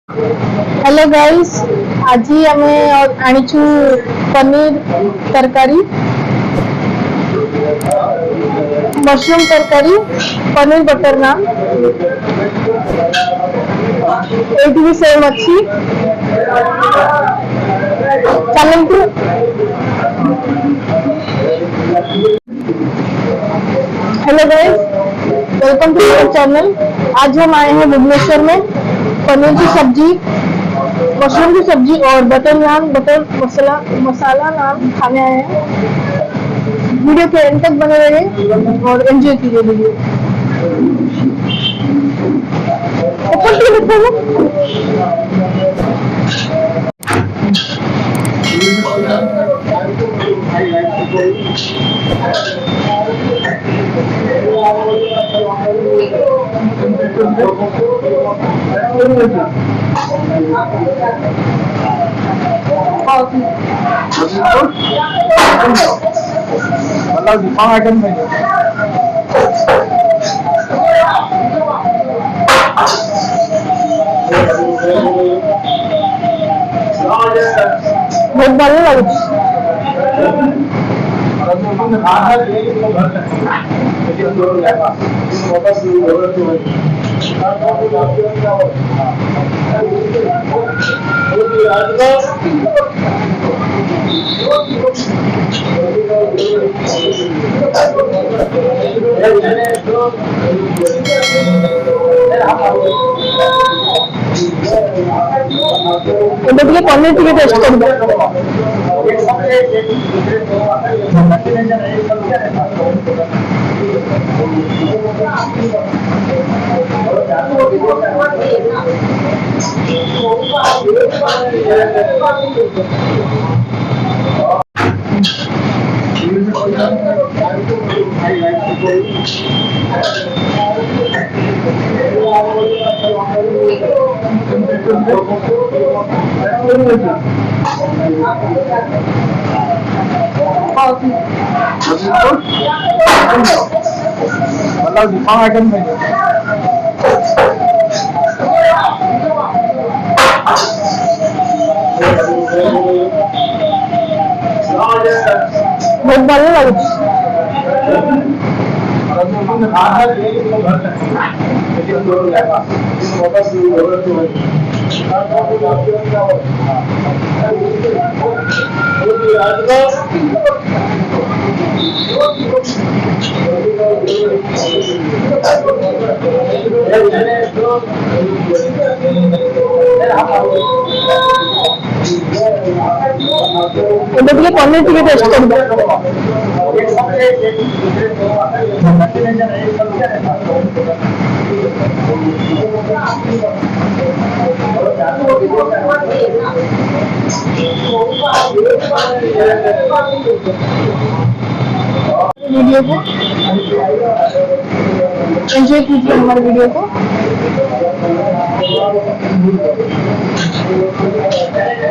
Hello guys, आज आमे आनिछु पनीर तरकारी, मशरूम तरकारी, पनीर बटर नान। एटी भी सेम अच्छी चलतु। Hello guys, welcome to our channel. आज हम आए हैं भुवनेश्वर में पनीर की सब्जी, मशरूम की सब्जी और बटर नान, बटर मसाला मसाला नान खाने आए हैं। वीडियो के एंड तक बने रहिए और एंजॉय कीजिए वीडियो। ऊपर से लिखा मतलब दिखाओ आइटम में बहुत बढ़िया लगे। देखिए पनीर टिके टेस्ट कर मतलब दिखाओ आइटम में बहुत बढ़िया लगे। देखिए पनीर टिके टेस्ट कर वीडियो को एंजॉय कीजिए हमारे वीडियो को।